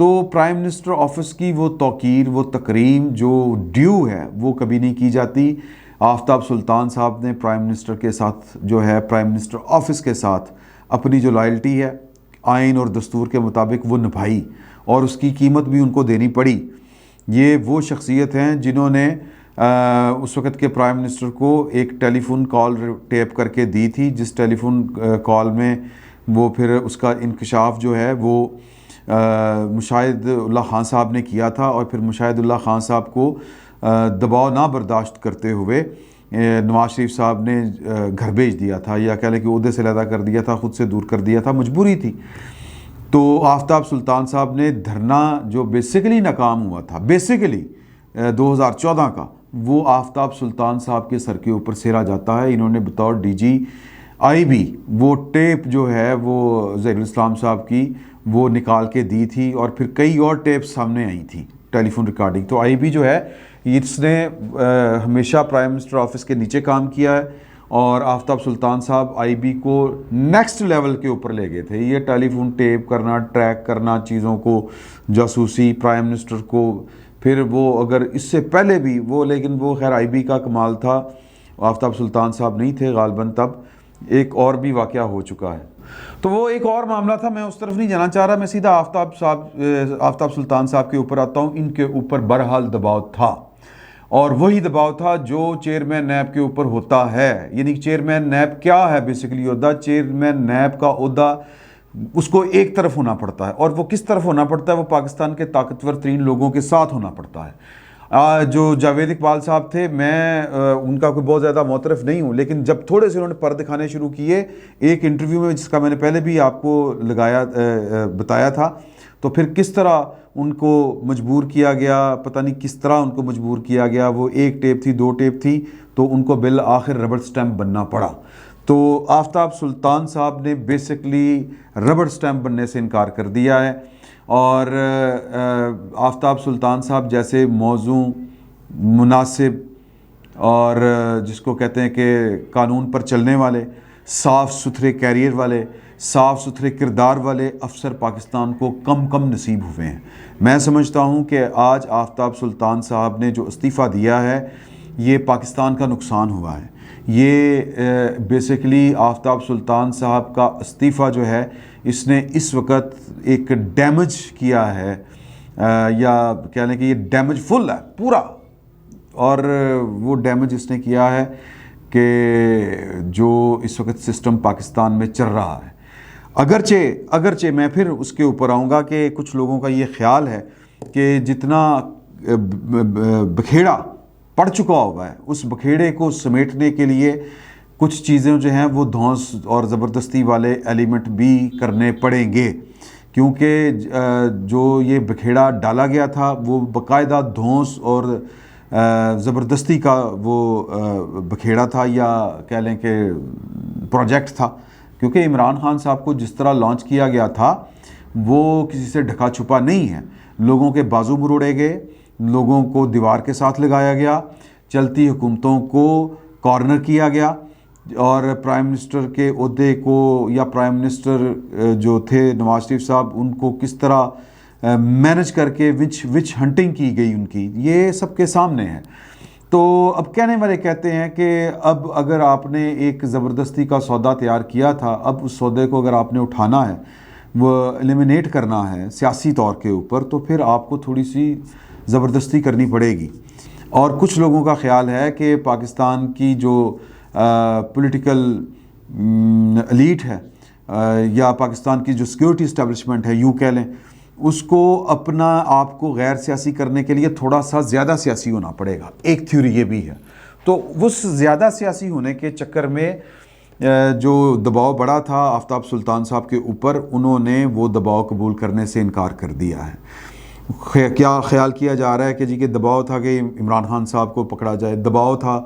تو prime minister office کی وہ توقیر، وہ تکریم جو ڈیو ہے وہ کبھی نہیں کی جاتی۔ آفتاب سلطان صاحب نے پرائم منسٹر کے ساتھ جو ہے، پرائم منسٹر آفس کے ساتھ اپنی جو لائلٹی ہے آئین اور دستور کے مطابق وہ نبھائی، اور اس کی قیمت بھی ان کو دینی پڑی۔ یہ وہ شخصیت ہیں جنہوں نے اس وقت کے پرائم منسٹر کو ایک ٹیلی فون کال ٹیپ کر کے دی تھی، جس ٹیلی فون کال میں وہ پھر اس کا انکشاف جو ہے وہ مشاہد اللہ خان صاحب نے کیا تھا، اور پھر مشاہد اللہ خان صاحب کو دباؤ نہ برداشت کرتے ہوئے نواز شریف صاحب نے گھر بھیج دیا تھا، یا کہہ لیں کہ عہدے سے علیحدہ کر دیا تھا، خود سے دور کر دیا تھا، مجبوری تھی۔ تو آفتاب سلطان صاحب نے دھرنا جو بیسیکلی ناکام ہوا تھا، بیسیکلی 2014 کا، وہ آفتاب سلطان صاحب کے سر کے اوپر سیرا جاتا ہے۔ انہوں نے بطور ڈی جی آئی بی وہ ٹیپ جو ہے وہ ظہیر الاسلام صاحب کی وہ نکال کے دی تھی، اور پھر کئی اور ٹیپ سامنے آئی تھیں ٹیلی فون ریکارڈنگ۔ تو آئی بی جو ہے اس نے ہمیشہ پرائم منسٹر آفس کے نیچے کام کیا ہے، اور آفتاب سلطان صاحب آئی بی کو نیکسٹ لیول کے اوپر لے گئے تھے۔ یہ ٹیلی فون ٹیپ کرنا، ٹریک کرنا چیزوں کو، جاسوسی پرائم منسٹر کو، پھر وہ اگر اس سے پہلے بھی وہ، لیکن وہ خیر آئی بی کا کمال تھا، آفتاب سلطان صاحب نہیں تھے غالباً تب۔ ایک اور بھی واقعہ ہو چکا ہے، تو وہ ایک اور معاملہ تھا، میں اس طرف نہیں جانا چاہ رہا، میں سیدھا آفتاب سلطان صاحب کے اوپر آتا ہوں۔ ان کے اوپر بہرحال دباؤ تھا، اور وہی دباؤ تھا جو چیئرمین نیب کے اوپر ہوتا ہے۔ یعنی چیئرمین نیب کیا ہے بیسیکلی عہدہ؟ چیئرمین نیب کا عہدہ اس کو ایک طرف ہونا پڑتا ہے، اور وہ کس طرف ہونا پڑتا ہے؟ وہ پاکستان کے طاقتور ترین لوگوں کے ساتھ ہونا پڑتا ہے۔ جو جاوید اقبال صاحب تھے، میں ان کا کوئی بہت زیادہ معترف نہیں ہوں، لیکن جب تھوڑے سے انہوں نے پر دکھانے شروع کیے ایک انٹرویو میں، جس کا میں نے پہلے بھی آپ کو بتایا تھا، تو پھر کس طرح ان کو مجبور کیا گیا، پتہ نہیں کس طرح ان کو مجبور کیا گیا۔ وہ ایک ٹیپ تھی، 2 ٹیپ تھی، تو ان کو بالآخر ربڑ سٹیمپ بننا پڑا۔ تو آفتاب سلطان صاحب نے بیسیکلی ربڑ سٹیمپ بننے سے انکار کر دیا ہے، اور آفتاب سلطان صاحب جیسے موزوں، مناسب، اور جس کو کہتے ہیں کہ قانون پر چلنے والے، صاف ستھرے کیریئر والے، صاف ستھرے کردار والے افسر پاکستان کو کم نصیب ہوئے ہیں۔ میں سمجھتا ہوں کہ آج آفتاب سلطان صاحب نے جو استعفیٰ دیا ہے، یہ پاکستان کا نقصان ہوا ہے۔ یہ بیسیکلی آفتاب سلطان صاحب کا استعفیٰ جو ہے، اس نے اس وقت ایک ڈیمیج کیا ہے، یا کہہ لیں کہ یہ ڈیمیج فل ہے پورا، اور وہ ڈیمیج اس نے کیا ہے کہ جو اس وقت سسٹم پاکستان میں چل رہا ہے۔ اگرچہ میں پھر اس کے اوپر آؤں گا کہ کچھ لوگوں کا یہ خیال ہے کہ جتنا بکھیڑا پڑ چکا ہوا ہے، اس بکھیڑے کو سمیٹنے کے لیے کچھ چیزیں جو ہیں وہ دھونس اور زبردستی والے ایلیمنٹ بھی کرنے پڑیں گے، کیونکہ جو یہ بکھیڑا ڈالا گیا تھا وہ باقاعدہ دھونس اور زبردستی کا وہ بکھیڑا تھا، یا کہہ لیں کہ پروجیکٹ تھا، کیونکہ عمران خان صاحب کو جس طرح لانچ کیا گیا تھا وہ کسی سے ڈھکا چھپا نہیں ہے۔ لوگوں کے بازو مروڑے گئے، لوگوں کو دیوار کے ساتھ لگایا گیا، چلتی حکومتوں کو کارنر کیا گیا، اور پرائم منسٹر کے عہدے کو، یا پرائم منسٹر جو تھے نواز شریف صاحب، ان کو کس طرح مینج کر کے وچ ہنٹنگ کی گئی ان کی، یہ سب کے سامنے ہے۔ تو اب کہنے والے کہتے ہیں کہ اب اگر آپ نے ایک زبردستی کا سودا تیار کیا تھا، اب اس سودے کو اگر آپ نے اٹھانا ہے، وہ ایلیمینیٹ کرنا ہے سیاسی طور کے اوپر، تو پھر آپ کو تھوڑی سی زبردستی کرنی پڑے گی۔ اور کچھ لوگوں کا خیال ہے کہ پاکستان کی جو پولیٹیکل ایلیٹ ہے، یا پاکستان کی جو سیکیورٹی اسٹیبلشمنٹ ہے یوں کہہ لیں، اس کو اپنا آپ کو غیر سیاسی کرنے کے لیے تھوڑا سا زیادہ سیاسی ہونا پڑے گا۔ ایک تھیوری یہ بھی ہے۔ تو اس زیادہ سیاسی ہونے کے چکر میں جو دباؤ بڑا تھا آفتاب سلطان صاحب کے اوپر، انہوں نے وہ دباؤ قبول کرنے سے انکار کر دیا ہے۔ کیا خیال کیا جا رہا ہے کہ جی کہ دباؤ تھا کہ عمران خان صاحب کو پکڑا جائے، دباؤ تھا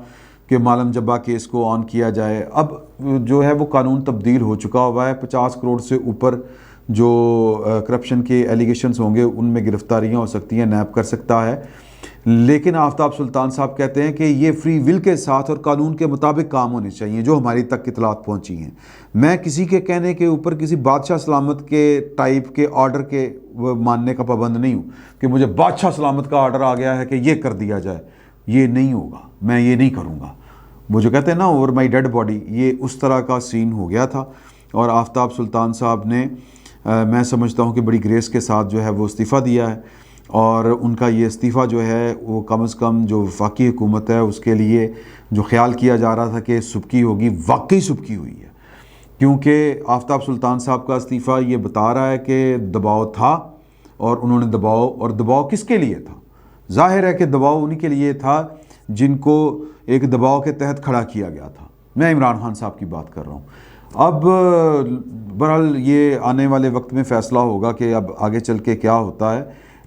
کہ مالم جبا کیس کو آن کیا جائے۔ اب جو ہے وہ قانون تبدیل ہو چکا ہوا ہے، 50 کروڑ سے اوپر جو کرپشن کے ایلیگیشنز ہوں گے ان میں گرفتاریاں ہو سکتی ہیں، نیب کر سکتا ہے۔ لیکن آفتاب سلطان صاحب کہتے ہیں کہ یہ فری ول کے ساتھ اور قانون کے مطابق کام ہونے چاہیے جو ہماری تک اطلاعات پہنچی ہیں۔ میں کسی کے کہنے کے اوپر، کسی بادشاہ سلامت کے ٹائپ کے آرڈر کے ماننے کا پابند نہیں ہوں کہ مجھے بادشاہ سلامت کا آرڈر آ گیا ہے کہ یہ کر دیا جائے، یہ نہیں ہوگا، میں یہ نہیں کروں گا۔ وہ جو کہتے ہیں نا اوور مائی ڈیڈ باڈی، یہ اس طرح کا سین ہو گیا تھا۔ اور آفتاب سلطان صاحب نے میں سمجھتا ہوں کہ بڑی گریس کے ساتھ جو ہے وہ استعفیٰ دیا ہے، اور ان کا یہ استعفیٰ جو ہے وہ کم از کم جو وفاقی حکومت ہے اس کے لیے جو خیال کیا جا رہا تھا کہ سبکی ہوگی، واقعی سبکی ہوئی ہے، کیونکہ آفتاب سلطان صاحب کا استعفیٰ یہ بتا رہا ہے کہ دباؤ تھا، اور انہوں نے دباؤ کس کے لیے تھا؟ ظاہر ہے کہ دباؤ انہی کے لیے تھا جن کو ایک دباؤ کے تحت کھڑا کیا گیا تھا۔ میں عمران خان صاحب کی بات کر رہا ہوں۔ اب بہرحال یہ آنے والے وقت میں فیصلہ ہوگا کہ اب آگے چل کے کیا ہوتا ہے۔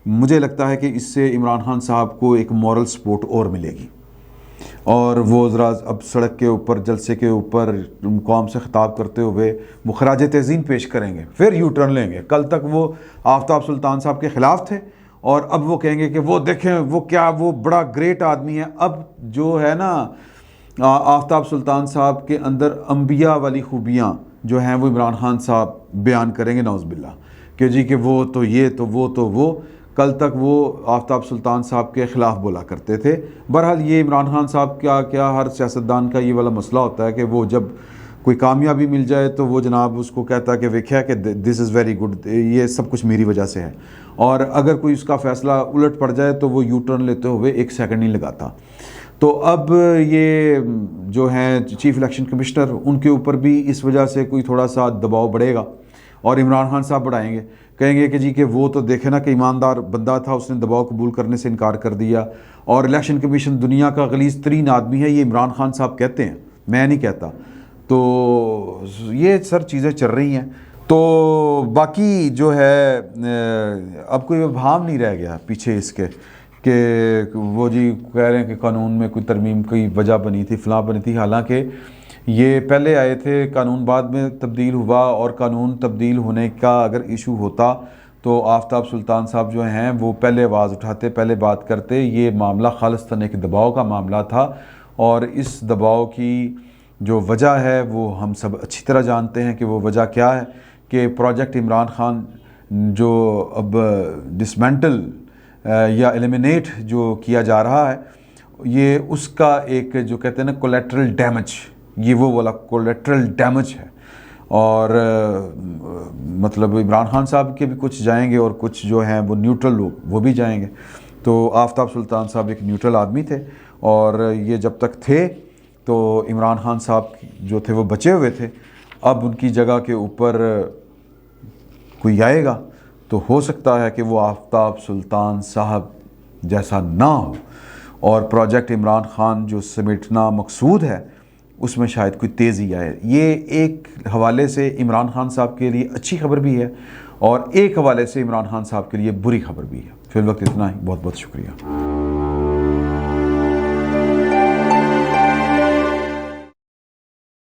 مجھے لگتا ہے کہ اس سے عمران خان صاحب کو ایک مورل سپورٹ اور ملے گی، اور وہ ذرا اب سڑک کے اوپر جلسے کے اوپر قوم سے خطاب کرتے ہوئے وہ خراج تحسین پیش کریں گے، پھر یو ٹرن لیں گے۔ کل تک وہ آفتاب سلطان صاحب کے خلاف تھے، اور اب وہ کہیں گے کہ وہ دیکھیں وہ بڑا گریٹ آدمی ہے۔ اب جو ہے نا آفتاب سلطان صاحب کے اندر انبیاء والی خوبیاں جو ہیں وہ عمران خان صاحب بیان کریں گے، نعوذ باللہ، کہ جی کہ وہ تو یہ تو وہ کل تک وہ آفتاب سلطان صاحب کے خلاف بولا کرتے تھے۔ بہرحال یہ عمران خان صاحب کیا ہر سیاستدان کا یہ والا مسئلہ ہوتا ہے کہ وہ جب کوئی کامیابی مل جائے تو وہ جناب اس کو کہتا ہے کہ ویکھیا کہ دس از ویری گڈ، یہ سب کچھ میری وجہ سے ہے، اور اگر کوئی اس کا فیصلہ الٹ پڑ جائے تو وہ یو ٹرن لیتے ہوئے ایک سیکنڈ نہیں لگاتا۔ تو اب یہ جو ہیں چیف الیکشن کمشنر، ان کے اوپر بھی اس وجہ سے کوئی تھوڑا سا دباؤ بڑھے گا، اور عمران خان صاحب بڑھائیں گے، کہیں گے کہ جی کہ وہ تو دیکھے نا کہ ایماندار بندہ تھا، اس نے دباؤ قبول کرنے سے انکار کر دیا، اور الیکشن کمیشن دنیا کا غلیظ ترین آدمی ہے، یہ عمران خان صاحب کہتے ہیں، میں نہیں کہتا۔ تو یہ سر چیزیں چل رہی ہیں۔ تو باقی جو ہے اب کوئی ابہام نہیں رہ گیا پیچھے اس کے کہ وہ جی کہہ رہے ہیں کہ قانون میں کوئی ترمیم کی وجہ بنی تھی، فلاں بنی تھی، حالانکہ یہ پہلے آئے تھے، قانون بعد میں تبدیل ہوا، اور قانون تبدیل ہونے کا اگر ایشو ہوتا تو آفتاب سلطان صاحب جو ہیں وہ پہلے آواز اٹھاتے، پہلے بات کرتے۔ یہ معاملہ خالصتاً ایک دباؤ کا معاملہ تھا، اور اس دباؤ کی جو وجہ ہے وہ ہم سب اچھی طرح جانتے ہیں کہ وہ وجہ کیا ہے، کہ پروجیکٹ عمران خان جو اب ڈسمینٹل یا ایلیمینیٹ جو کیا جا رہا ہے، یہ اس کا ایک جو کہتے ہیں نا کولیٹرل ڈیمیج، یہ وہ والا کولیٹرل ڈیمیج ہے، اور مطلب عمران خان صاحب کے بھی کچھ جائیں گے، اور کچھ جو ہیں وہ نیوٹرل لوگ وہ بھی جائیں گے۔ تو آفتاب سلطان صاحب ایک نیوٹرل آدمی تھے، اور یہ جب تک تھے تو عمران خان صاحب جو تھے وہ بچے ہوئے تھے۔ اب ان کی جگہ کے اوپر کوئی آئے گا تو ہو سکتا ہے کہ وہ آفتاب سلطان صاحب جیسا نہ ہو، اور پروجیکٹ عمران خان جو سمیٹنا مقصود ہے اس میں شاید کوئی تیزی آئے۔ یہ ایک حوالے سے عمران خان صاحب کے لیے اچھی خبر بھی ہے، اور ایک حوالے سے عمران خان صاحب کے لیے بری خبر بھی ہے۔ فی الوقت اتنا ہی، بہت بہت شکریہ۔